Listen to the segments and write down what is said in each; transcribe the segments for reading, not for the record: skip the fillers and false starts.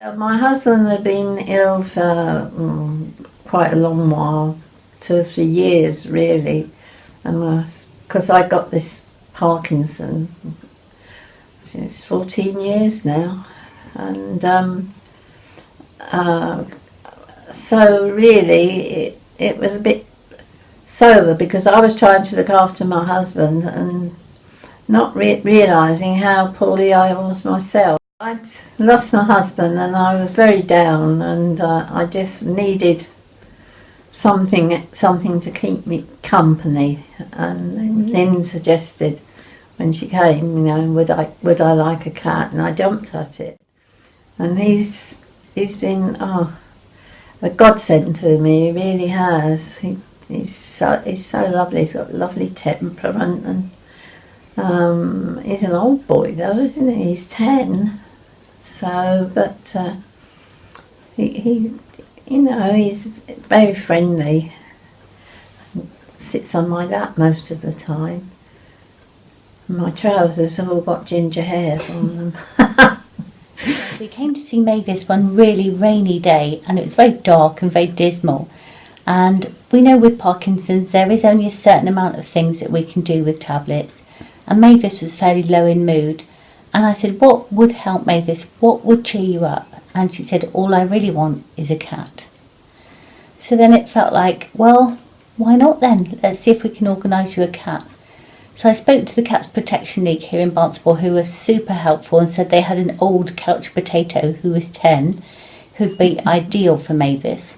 My husband had been ill for quite a long while, 2 or 3 years really, and because I got this Parkinson, it's 14 years now, and so really it was a bit sober because I was trying to look after my husband and not realising how poorly I was myself. I'd lost my husband and I was very down, and I just needed something to keep me company. And then Lynn suggested when she came, would I like a cat, and I jumped at it. And he's been a godsend to me. He really has. He's so lovely. He's got lovely temperament, and he's an old boy though, isn't he? He's 10. So, but he he's very friendly. Sits on my lap most of the time. My trousers have all got ginger hairs on them. We came to see Mavis one really rainy day, and it was very dark and very dismal. And we know with Parkinson's there is only a certain amount of things that we can do with tablets. And Mavis was fairly low in mood. And I said, what would help Mavis? What would cheer you up? And she said, all I really want is a cat. So then it felt like, well, why not then? Let's see if we can organise you a cat. So I spoke to the Cats Protection League here in Barnstaple, who were super helpful, and said they had an old couch potato who was 10, who'd be ideal for Mavis.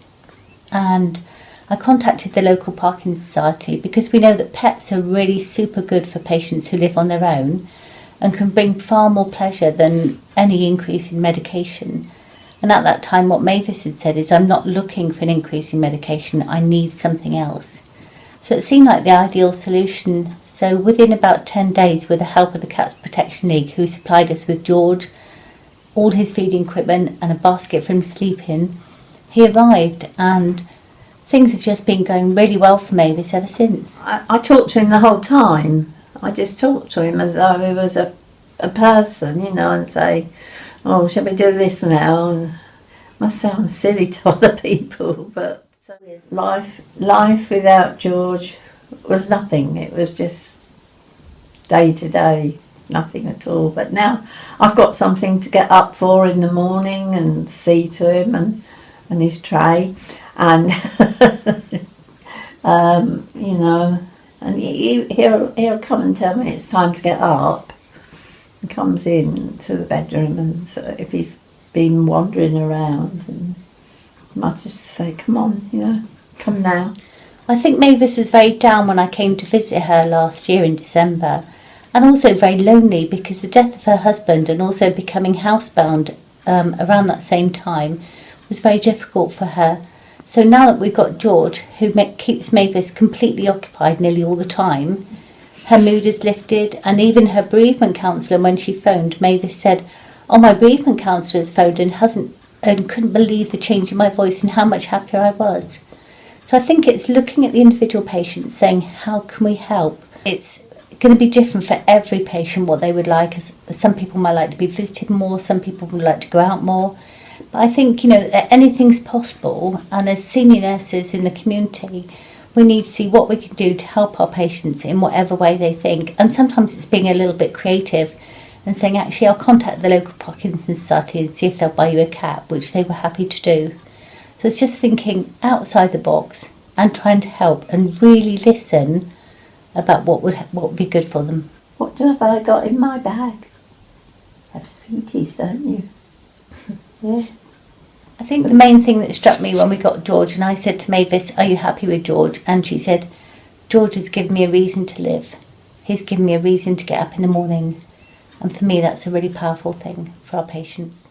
And I contacted the local Parkinson Society because we know that pets are really super good for patients who live on their own and can bring far more pleasure than any increase in medication. And at that time what Mavis had said is, I'm not looking for an increase in medication, I need something else. So it seemed like the ideal solution. So within about 10 days, with the help of the Cats Protection League, who supplied us with George, all his feeding equipment and a basket for him to sleep in, he arrived, and things have just been going really well for Mavis ever since. I talked to him the whole time. I just talked to him as though he was a person, and say, oh, shall we do this now? And it must sound silly to other people, but life without George was nothing. It was just day to day, nothing at all. But now I've got something to get up for in the morning and see to him and his tray, and and he'll come and tell me it's time to get up. He comes in to the bedroom, and so if he's been wandering around, and I might just say, come on, come now. I think Mavis was very down when I came to visit her last year in December, and also very lonely because the death of her husband and also becoming housebound around that same time was very difficult for her. So now that we've got George, who keeps Mavis completely occupied nearly all the time, her mood is lifted, and even her bereavement counsellor, when she phoned, Mavis said, oh, my bereavement counsellor has phoned and couldn't believe the change in my voice and how much happier I was. So I think it's looking at the individual patient, saying, how can we help? It's going to be different for every patient what they would like. Some people might like to be visited more, some people would like to go out more. But I think, anything's possible, and as senior nurses in the community, we need to see what we can do to help our patients in whatever way they think. And sometimes it's being a little bit creative and saying, actually, I'll contact the local Parkinson Society and see if they'll buy you a cat, which they were happy to do. So it's just thinking outside the box and trying to help and really listen about what would be good for them. What have I got in my bag? You have sweeties, don't you? Yeah. I think the main thing that struck me when we got George, and I said to Mavis, are you happy with George? And she said, George has given me a reason to live. He's given me a reason to get up in the morning. And for me, that's a really powerful thing for our patients.